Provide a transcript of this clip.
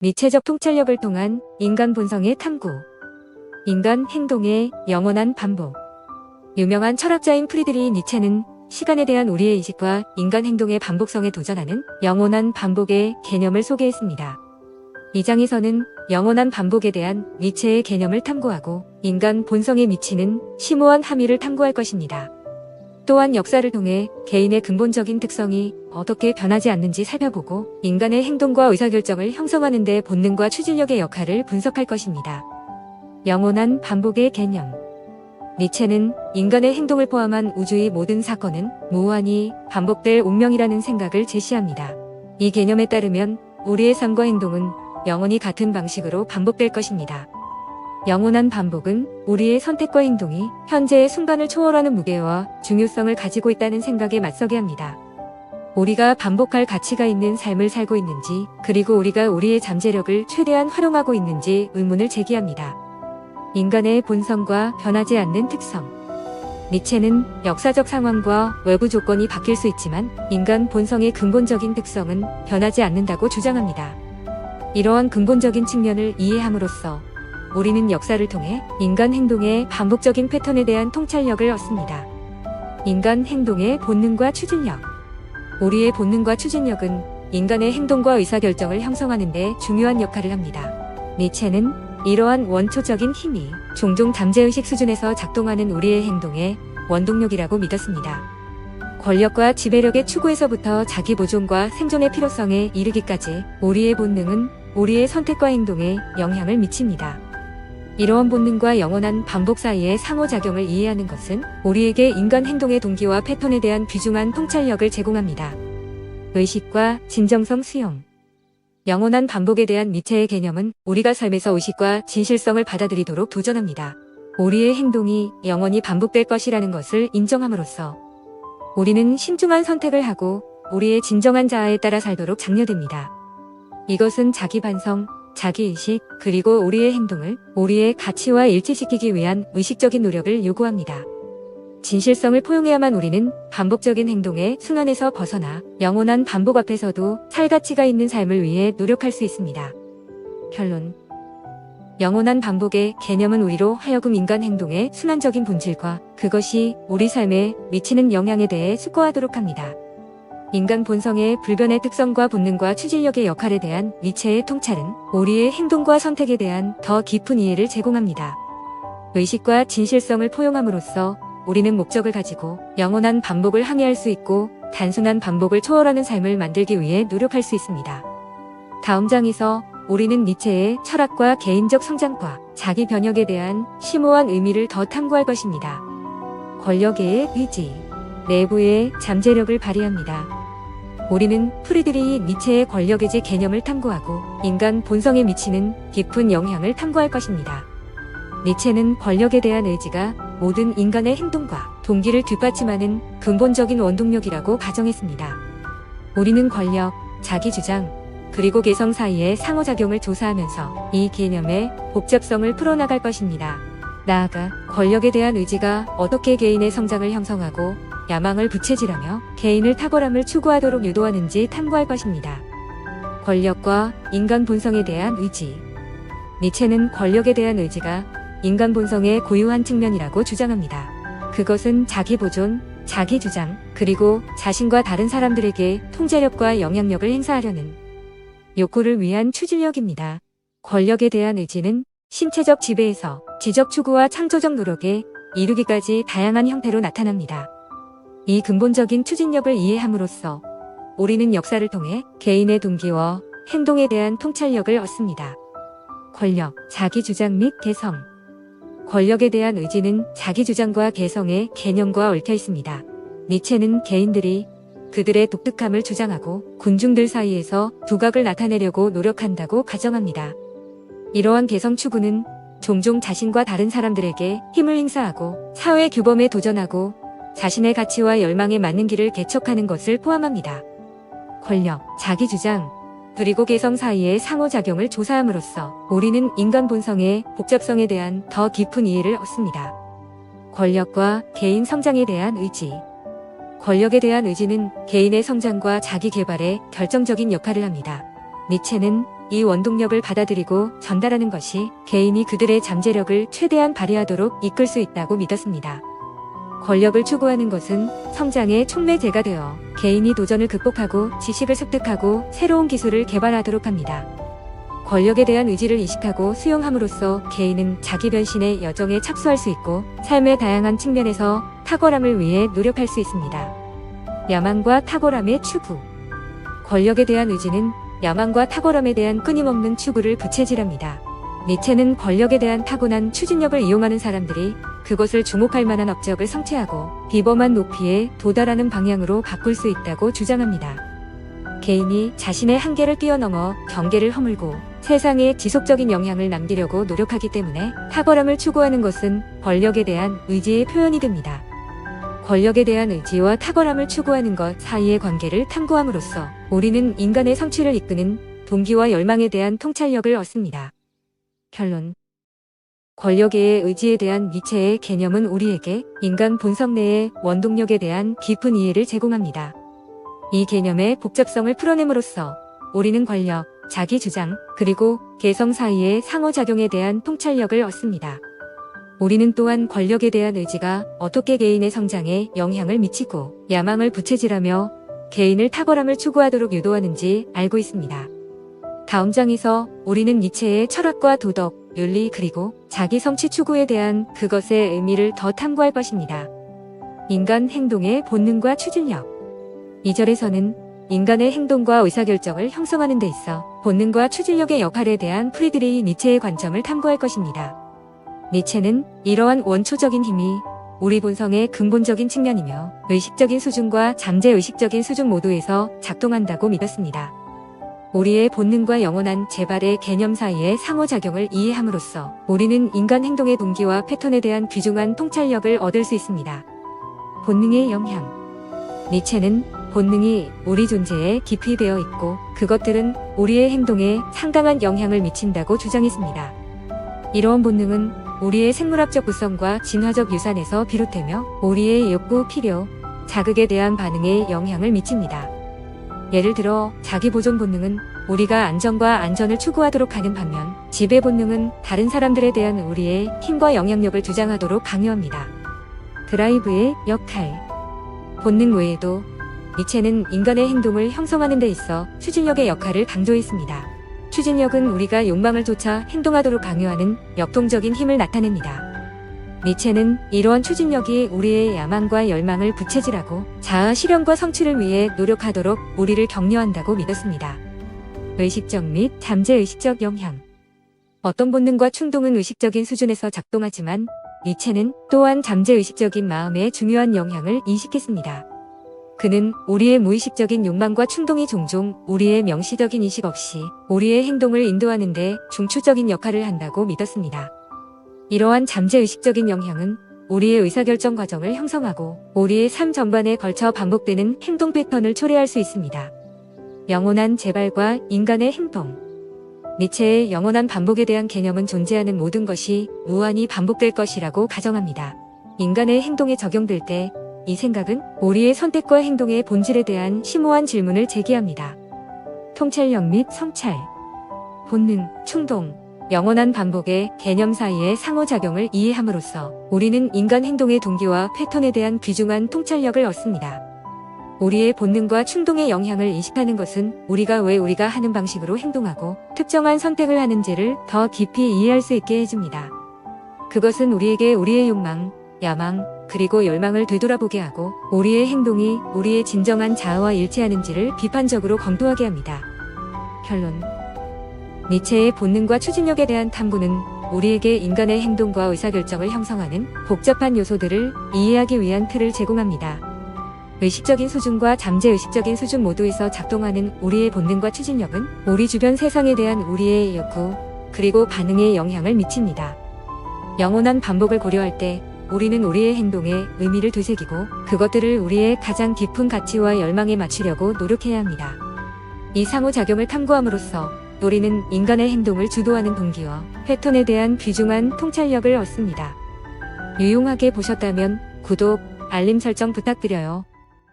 미체적 통찰력을 통한 인간 본성의 탐구. 인간 행동의 영원한 반복. 유명한 철학자인 프리드리히 니체는 시간에 대한 우리의 인식과 인간 행동의 반복성에 도전하는 영원한 반복의 개념을 소개했습니다. 이 장에서는 영원한 반복에 대한 니체의 개념을 탐구하고 인간 본성에 미치는 심오한 함의를 탐구할 것입니다. 또한 역사를 통해 개인의 근본적인 특성이 어떻게 변하지 않는지 살펴보고 인간의 행동과 의사결정을 형성하는 데 본능과 추진력의 역할을 분석할 것입니다. 영원한 반복의 개념. 니체는 인간의 행동을 포함한 우주의 모든 사건은 무한히 반복될 운명이라는 생각을 제시합니다. 이 개념에 따르면 우리의 삶과 행동은 영원히 같은 방식으로 반복될 것입니다. 영원한 반복은 우리의 선택과 행동이 현재의 순간을 초월하는 무게와 중요성을 가지고 있다는 생각에 맞서게 합니다. 우리가 반복할 가치가 있는 삶을 살고 있는지, 그리고 우리가 우리의 잠재력을 최대한 활용하고 있는지 의문을 제기합니다. 인간의 본성과 변하지 않는 특성. 니체는 역사적 상황과 외부 조건이 바뀔 수 있지만 인간 본성의 근본적인 특성은 변하지 않는다고 주장합니다. 이러한 근본적인 측면을 이해함으로써 우리는 역사를 통해 인간 행동의 반복적인 패턴에 대한 통찰력을 얻습니다. 인간 행동의 본능과 추진력. 우리의 본능과 추진력은 인간의 행동과 의사결정을 형성하는 데 중요한 역할을 합니다. 니체는 이러한 원초적인 힘이 종종 잠재의식 수준에서 작동하는 우리의 행동의 원동력이라고 믿었습니다. 권력과 지배력의 추구에서부터 자기 보존과 생존의 필요성에 이르기까지 우리의 본능은 우리의 선택과 행동에 영향을 미칩니다. 이러한 본능과 영원한 반복 사이의 상호작용을 이해하는 것은 우리에게 인간 행동의 동기와 패턴에 대한 귀중한 통찰력을 제공합니다. 의식과 진정성 수용. 영원한 반복에 대한 니체의 개념은 우리가 삶에서 의식과 진실성을 받아들이도록 도전합니다. 우리의 행동이 영원히 반복될 것이라는 것을 인정함으로써 우리는 신중한 선택을 하고 우리의 진정한 자아에 따라 살도록 장려됩니다. 이것은 자기 반성, 자기의식, 그리고 우리의 행동을 우리의 가치와 일치시키기 위한 의식적인 노력을 요구합니다. 진실성을 포용해야만 우리는 반복적인 행동의 순환에서 벗어나 영원한 반복 앞에서도 살 가치가 있는 삶을 위해 노력할 수 있습니다. 결론. 영원한 반복의 개념은 우리로 하여금 인간 행동의 순환적인 본질과 그것이 우리 삶에 미치는 영향에 대해 숙고하도록 합니다. 인간 본성의 불변의 특성과 본능과 추진력의 역할에 대한 니체의 통찰은 우리의 행동과 선택에 대한 더 깊은 이해를 제공합니다. 의식과 진실성을 포용함으로써 우리는 목적을 가지고 영원한 반복을 항해할 수 있고 단순한 반복을 초월하는 삶을 만들기 위해 노력할 수 있습니다. 다음 장에서 우리는 니체의 철학과 개인적 성장과 자기 변혁에 대한 심오한 의미를 더 탐구할 것입니다. 권력의 의지, 내부의 잠재력을 발휘합니다. 우리는 프리드리히 니체의 권력의지 개념을 탐구하고 인간 본성에 미치는 깊은 영향을 탐구할 것입니다. 니체는 권력에 대한 의지가 모든 인간의 행동과 동기를 뒷받침하는 근본적인 원동력이라고 가정했습니다. 우리는 권력, 자기주장, 그리고 개성 사이의 상호작용을 조사하면서 이 개념의 복잡성을 풀어나갈 것입니다. 나아가 권력에 대한 의지가 어떻게 개인의 성장을 형성하고 야망을 부채질하며 개인을 탁월함을 추구하도록 유도하는지 탐구할 것입니다. 권력과 인간 본성에 대한 의지. 니체는 권력에 대한 의지가 인간 본성의 고유한 측면이라고 주장합니다. 그것은 자기 보존, 자기 주장, 그리고 자신과 다른 사람들에게 통제력과 영향력을 행사하려는 욕구를 위한 추진력입니다. 권력에 대한 의지는 신체적 지배에서 지적 추구와 창조적 노력에 이르기까지 다양한 형태로 나타납니다. 이 근본적인 추진력을 이해함으로써 우리는 역사를 통해 개인의 동기와 행동에 대한 통찰력을 얻습니다. 권력, 자기주장 및 개성. 권력에 대한 의지는 자기주장과 개성의 개념과 얽혀 있습니다. 니체는 개인들이 그들의 독특함을 주장하고 군중들 사이에서 두각을 나타내려고 노력한다고 가정합니다. 이러한 개성 추구는 종종 자신과 다른 사람들에게 힘을 행사하고 사회 규범에 도전하고 자신의 가치와 열망에 맞는 길을 개척하는 것을 포함합니다. 권력, 자기주장, 그리고 개성 사이의 상호작용을 조사함으로써 우리는 인간 본성의 복잡성에 대한 더 깊은 이해를 얻습니다. 권력과 개인 성장에 대한 의지. 권력에 대한 의지는 개인의 성장과 자기 개발에 결정적인 역할을 합니다. 니체는 이 원동력을 받아들이고 전달하는 것이 개인이 그들의 잠재력을 최대한 발휘하도록 이끌 수 있다고 믿었습니다. 권력을 추구하는 것은 성장의 촉매제가 되어 개인이 도전을 극복하고 지식을 습득하고 새로운 기술을 개발하도록 합니다. 권력에 대한 의지를 이식하고 수용함으로써 개인은 자기 변신의 여정에 착수할 수 있고 삶의 다양한 측면에서 탁월함을 위해 노력할 수 있습니다. 야망과 탁월함의 추구. 권력에 대한 의지는 야망과 탁월함에 대한 끊임없는 추구를 부채질합니다. 니체는 권력에 대한 타고난 추진력을 이용하는 사람들이 그것을 주목할 만한 업적을 성취하고 비범한 높이에 도달하는 방향으로 바꿀 수 있다고 주장합니다. 개인이 자신의 한계를 뛰어넘어 경계를 허물고 세상에 지속적인 영향을 남기려고 노력하기 때문에 탁월함을 추구하는 것은 권력에 대한 의지의 표현이 됩니다. 권력에 대한 의지와 탁월함을 추구하는 것 사이의 관계를 탐구함으로써 우리는 인간의 성취를 이끄는 동기와 열망에 대한 통찰력을 얻습니다. 결론. 권력의 의지에 대한 니체의 개념은 우리에게 인간 본성 내의 원동력에 대한 깊은 이해를 제공합니다. 이 개념의 복잡성을 풀어냄으로써 우리는 권력, 자기 주장, 그리고 개성 사이의 상호작용에 대한 통찰력을 얻습니다. 우리는 또한 권력에 대한 의지가 어떻게 개인의 성장에 영향을 미치고 야망을 부채질하며 개인을 탁월함을 추구하도록 유도하는지 알고 있습니다. 다음 장에서 우리는 니체의 철학과 도덕, 윤리 그리고 자기 성취 추구에 대한 그것의 의미를 더 탐구할 것입니다. 인간 행동의 본능과 추진력. 2절에서는 인간의 행동과 의사결정을 형성하는 데 있어 본능과 추진력의 역할에 대한 프리드리히 니체의 관점을 탐구할 것입니다. 니체는 이러한 원초적인 힘이 우리 본성의 근본적인 측면이며 의식적인 수준과 잠재의식적인 수준 모두에서 작동한다고 믿었습니다. 우리의 본능과 영원한 재발의 개념 사이의 상호작용을 이해함으로써 우리는 인간 행동의 동기와 패턴에 대한 귀중한 통찰력을 얻을 수 있습니다. 본능의 영향. 니체는 본능이 우리 존재에 깊이 배어 있고 그것들은 우리의 행동에 상당한 영향을 미친다고 주장했습니다. 이러한 본능은 우리의 생물학적 구성과 진화적 유산에서 비롯되며 우리의 욕구, 필요, 자극에 대한 반응에 영향을 미칩니다. 예를 들어 자기 보존 본능은 우리가 안정과 안전을 추구하도록 하는 반면 지배 본능은 다른 사람들에 대한 우리의 힘과 영향력을 주장하도록 강요합니다. 드라이브의 역할. 본능 외에도 니체는 인간의 행동을 형성하는 데 있어 추진력의 역할을 강조했습니다. 추진력은 우리가 욕망을 쫓아 행동하도록 강요하는 역동적인 힘을 나타냅니다. 니체는 이러한 추진력이 우리의 야망과 열망을 부채질하고 자아 실현과 성취를 위해 노력하도록 우리를 격려한다고 믿었습니다. 의식적 및 잠재의식적 영향. 어떤 본능과 충동은 의식적인 수준에서 작동하지만 니체는 또한 잠재의식적인 마음에 중요한 영향을 인식했습니다. 그는 우리의 무의식적인 욕망과 충동이 종종 우리의 명시적인 인식 없이 우리의 행동을 인도하는 데 중추적인 역할을 한다고 믿었습니다. 이러한 잠재의식적인 영향은 우리의 의사결정 과정을 형성하고 우리의 삶 전반에 걸쳐 반복되는 행동 패턴을 초래할 수 있습니다. 영원한 재발과 인간의 행동. 니체의 영원한 반복에 대한 개념은 존재하는 모든 것이 무한히 반복될 것이라고 가정합니다. 인간의 행동에 적용될 때 이 생각은 우리의 선택과 행동의 본질에 대한 심오한 질문을 제기합니다. 통찰력 및 성찰. 본능, 충동, 영원한 반복의 개념 사이의 상호작용을 이해함으로써 우리는 인간 행동의 동기와 패턴에 대한 귀중한 통찰력을 얻습니다. 우리의 본능과 충동의 영향을 인식하는 것은 우리가 왜 우리가 하는 방식으로 행동하고 특정한 선택을 하는지를 더 깊이 이해할 수 있게 해줍니다. 그것은 우리에게 우리의 욕망, 야망, 그리고 열망을 되돌아보게 하고 우리의 행동이 우리의 진정한 자아와 일치하는지를 비판적으로 검토하게 합니다. 결론. 니체의 본능과 추진력에 대한 탐구는 우리에게 인간의 행동과 의사결정을 형성하는 복잡한 요소들을 이해하기 위한 틀을 제공합니다. 의식적인 수준과 잠재의식적인 수준 모두에서 작동하는 우리의 본능과 추진력은 우리 주변 세상에 대한 우리의 욕구, 그리고 반응에 영향을 미칩니다. 영원한 반복을 고려할 때 우리는 우리의 행동에 의미를 되새기고 그것들을 우리의 가장 깊은 가치와 열망에 맞추려고 노력해야 합니다. 이 상호작용을 탐구함으로써 우리는 인간의 행동을 주도하는 동기와 패턴에 대한 귀중한 통찰력을 얻습니다. 유용하게 보셨다면 구독, 알림 설정 부탁드려요.